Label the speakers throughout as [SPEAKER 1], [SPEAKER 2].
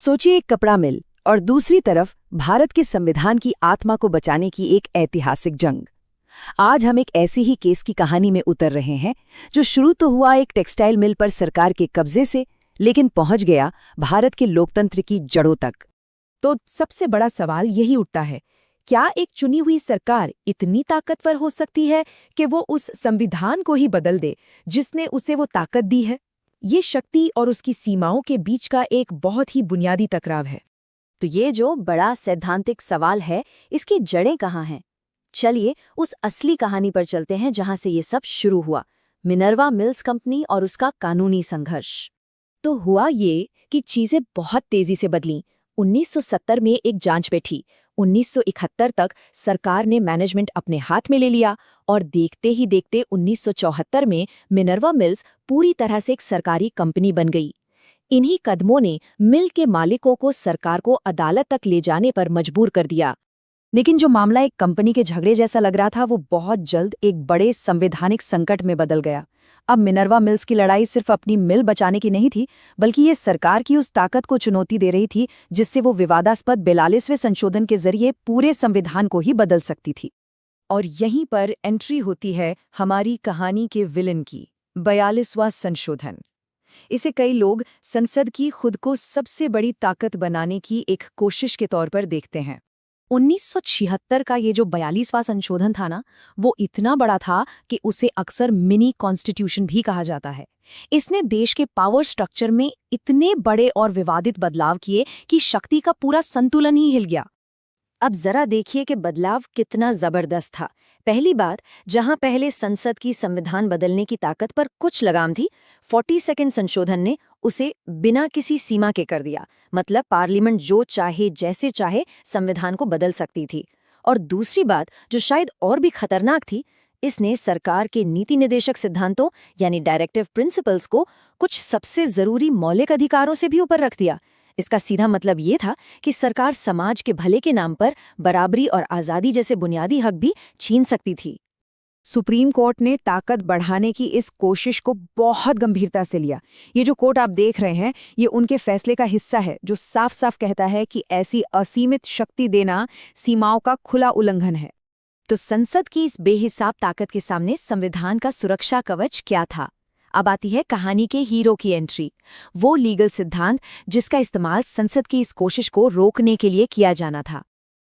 [SPEAKER 1] सोचिए एक कपड़ा मिल और दूसरी तरफ भारत के संविधान की आत्मा को बचाने की एक ऐतिहासिक जंग। आज हम एक ऐसी ही केस की कहानी में उतर रहे हैं जो शुरू तो हुआ एक टेक्सटाइल मिल पर सरकार के कब्जे से, लेकिन पहुंच गया भारत के लोकतंत्र की जड़ों तक।
[SPEAKER 2] तो सबसे बड़ा सवाल यही उठता है, क्या एक चुनी हुई सरकार इतनी ताकतवर हो सकती है कि वो उस संविधान को ही बदल दे जिसने उसे वो ताकत दी है? ये शक्ति और उसकी सीमाओं के बीच का एक बहुत ही बुनियादी टकराव है।
[SPEAKER 3] तो ये जो बड़ा सैद्धांतिक सवाल है, इसकी जड़ें कहाँ हैं? चलिए उस असली कहानी पर चलते हैं जहां से ये सब शुरू हुआ, मिनर्वा मिल्स कंपनी और उसका कानूनी संघर्ष। तो हुआ ये कि चीजें बहुत तेजी से बदलीं। 1970 में एक जांच बैठी। 1971 तक सरकार ने मैनेजमेंट अपने हाथ में ले लिया और देखते ही देखते 1974 में मिनर्वा मिल्स पूरी तरह से एक सरकारी कंपनी बन गई। इन्हीं कदमों ने मिल के मालिकों को सरकार को अदालत तक ले जाने पर मजबूर कर दिया। लेकिन जो मामला एक कंपनी के झगड़े जैसा लग रहा था, वो बहुत जल्द एक बड़े संवैधानिक संकट में बदल गया। अब मिनर्वा मिल्स की लड़ाई सिर्फ अपनी मिल बचाने की नहीं थी, बल्कि ये सरकार की उस ताकत को चुनौती दे रही थी जिससे वो विवादास्पद 42वें संशोधन के जरिए पूरे संविधान को ही बदल सकती थी। और यहीं पर एंट्री होती है हमारी कहानी के विलन की, 42वां संशोधन। इसे कई लोग संसद की खुद को सबसे बड़ी ताकत बनाने की एक कोशिश के तौर पर देखते हैं। 1976 का ये जो 42वां संशोधन था ना, वो इतना बड़ा था कि उसे अक्सर मिनी कॉन्स्टिट्यूशन भी कहा जाता है। इसने देश के पावर स्ट्रक्चर में इतने बड़े और विवादित बदलाव किए कि शक्ति का पूरा संतुलन ही हिल गया। अब जरा देखिए कि बदलाव कितना जबरदस्त था। पहली बात, जहां पहले संसद की संविधान बदलने की ताकत पर कुछ लगाम थी, 42वां संशोधन ने उसे बिना किसी सीमा के कर दिया। मतलब पार्लियामेंट जो चाहे जैसे चाहे संविधान को बदल सकती थी। और दूसरी बात, जो शायद और भी खतरनाक थी, इसने सरकार के नीति निर्देशक सिद्धांतों यानी डायरेक्टिव प्रिंसिपल्स को कुछ सबसे जरूरी मौलिक अधिकारों से भी ऊपर रख दिया। इसका सीधा मतलब ये था कि सरकार समाज के भले के नाम पर बराबरी और आज़ादी जैसे बुनियादी हक भी छीन सकती थी।
[SPEAKER 2] सुप्रीम कोर्ट ने ताकत बढ़ाने की इस कोशिश को बहुत गंभीरता से लिया। ये जो कोर्ट आप देख रहे हैं, ये उनके फैसले का हिस्सा है जो साफ साफ कहता है कि ऐसी असीमित शक्ति देना सीमाओं का खुला उल्लंघन है। तो संसद की इस बेहिसाब ताकत के सामने संविधान का सुरक्षा कवच क्या था? अब आती है कहानी के हीरो की एंट्री, वो लीगल सिद्धांत जिसका इस्तेमाल संसद की इस कोशिश को रोकने के लिए किया जाना था।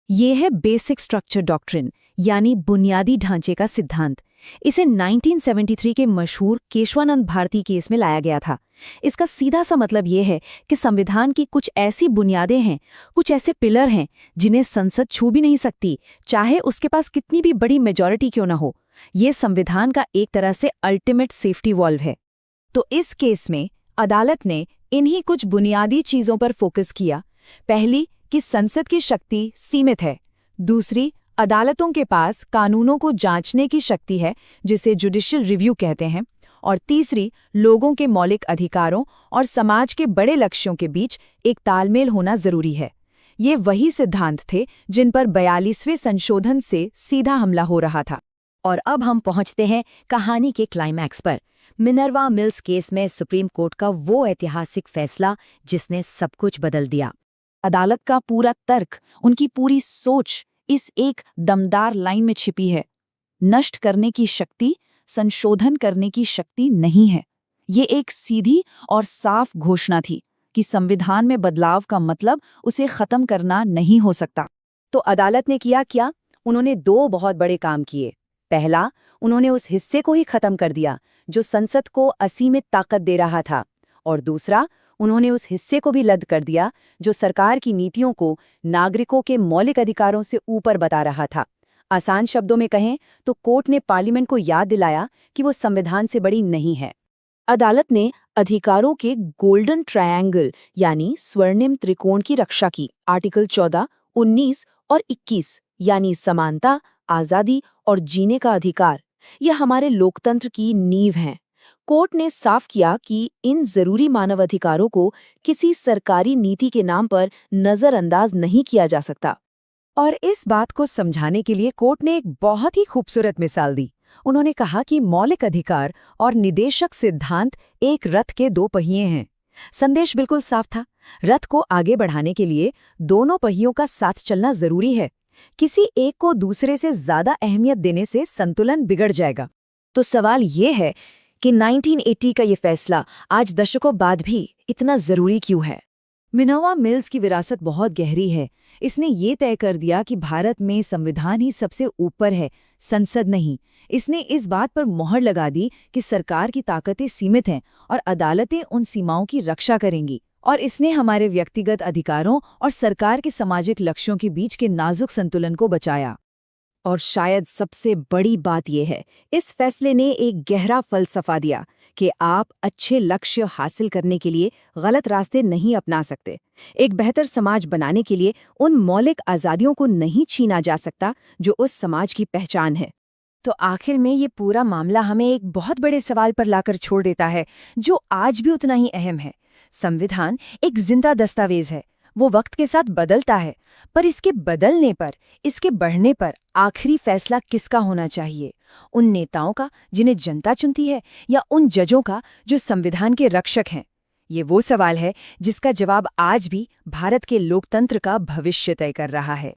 [SPEAKER 2] ये है बेसिक स्ट्रक्चर डॉक्ट्रिन, यानी बुनियादी ढांचे का सिद्धांत। इसे 1973 के मशहूर केशवानंद भारती केस में लाया गया था। इसका सीधा सा मतलब ये है कि संविधान की कुछ ऐसी बुनियादें हैं, कुछ ऐसे पिलर हैं जिन्हें संसद छू भी नहीं सकती, चाहे उसके पास कितनी भी बड़ी मेजॉरिटी क्यों ना हो। ये संविधान का एक तरह से अल्टीमेट सेफ्टी वॉल्व है। तो इस केस में अदालत ने इन्हीं कुछ बुनियादी चीजों पर फोकस किया। पहली, कि संसद की शक्ति सीमित है। दूसरी, अदालतों के पास कानूनों को जांचने की शक्ति है, जिसे जुडिशियल रिव्यू कहते हैं। और तीसरी, लोगों के मौलिक अधिकारों और समाज के बड़े लक्ष्यों के बीच एक तालमेल होना जरूरी है। ये वही सिद्धांत थे जिन पर 42वें संशोधन से सीधा हमला हो रहा था।
[SPEAKER 3] और अब हम पहुंचते हैं कहानी के क्लाइमैक्स पर, मिनर्वा मिल्स केस में सुप्रीम कोर्ट का वो ऐतिहासिक फैसला जिसने सब कुछ बदल दिया।
[SPEAKER 2] अदालत का पूरा तर्क, उनकी पूरी सोच इस एक दमदार लाइन में छिपी है। नष्ट करने की शक्ति संशोधन करने की शक्ति नहीं है। ये एक सीधी और साफ घोषणा थी कि संविधान में बदलाव का मतलब उसे खत्म करना नहीं हो सकता।
[SPEAKER 3] तो अदालत ने किया क्या? उन्होंने दो बहुत बड़े काम किए। पहला, उन्होंने उस हिस्से को ही खत्म कर दिया जो संसद को असीमित ताकत दे रहा था। और दूसरा, उन्होंने उस हिस्से को भी रद्द कर दिया जो सरकार की नीतियों को नागरिकों के मौलिक अधिकारों से ऊपर बता रहा था। आसान शब्दों में कहें तो कोर्ट ने पार्लियामेंट को याद दिलाया कि वो संविधान से बड़ी नहीं है।
[SPEAKER 2] अदालत ने अधिकारों के गोल्डन ट्रायंगल यानी स्वर्णिम त्रिकोण की रक्षा की। आर्टिकल 14, 19 और 21 यानी समानता, आज़ादी और जीने का अधिकार, यह हमारे लोकतंत्र की नींव हैं। कोर्ट ने साफ किया कि इन जरूरी मानव अधिकारों को किसी सरकारी नीति के नाम पर नजरअंदाज नहीं किया जा सकता। और इस बात को समझाने के लिए कोर्ट ने एक बहुत ही खूबसूरत मिसाल दी। उन्होंने कहा कि मौलिक अधिकार और निदेशक सिद्धांत एक रथ के दो पहिए हैं। संदेश बिल्कुल साफ था,
[SPEAKER 3] रथ को आगे बढ़ाने के लिए दोनों पहियों का साथ चलना जरूरी है। किसी एक को दूसरे से ज्यादा अहमियत देने से संतुलन बिगड़ जाएगा। तो सवाल ये है कि 1980 का ये फैसला आज दशकों बाद भी इतना जरूरी क्यों है?
[SPEAKER 2] मिनर्वा मिल्स की विरासत बहुत गहरी है। इसने ये तय कर दिया कि भारत में संविधान ही सबसे ऊपर है, संसद नहीं। इसने इस बात पर मोहर लगा दी कि सरकार की ताकतें सीमित हैं और अदालतें उन सीमाओं की रक्षा करेंगी। और इसने हमारे व्यक्तिगत अधिकारों और सरकार के सामाजिक लक्ष्यों के बीच के नाजुक संतुलन को बचाया।
[SPEAKER 3] और शायद सबसे बड़ी बात यह है, इस फैसले ने एक गहरा फलसफा दिया कि आप अच्छे लक्ष्य हासिल करने के लिए गलत रास्ते नहीं अपना सकते। एक बेहतर समाज बनाने के लिए उन मौलिक आज़ादियों को नहीं छीना जा सकता जो उस समाज की पहचान है। तो आखिर में ये पूरा मामला हमें एक बहुत बड़े सवाल पर लाकर छोड़ देता है, जो आज भी उतना ही अहम है। संविधान एक जिंदा दस्तावेज है, वो वक्त के साथ बदलता है, पर इसके बदलने पर, इसके बढ़ने पर आखिरी फैसला किसका होना चाहिए? उन नेताओं का जिन्हें जनता चुनती है, या उन जजों का जो संविधान के रक्षक हैं? ये वो सवाल है जिसका जवाब आज भी भारत के लोकतंत्र का भविष्य तय कर रहा है।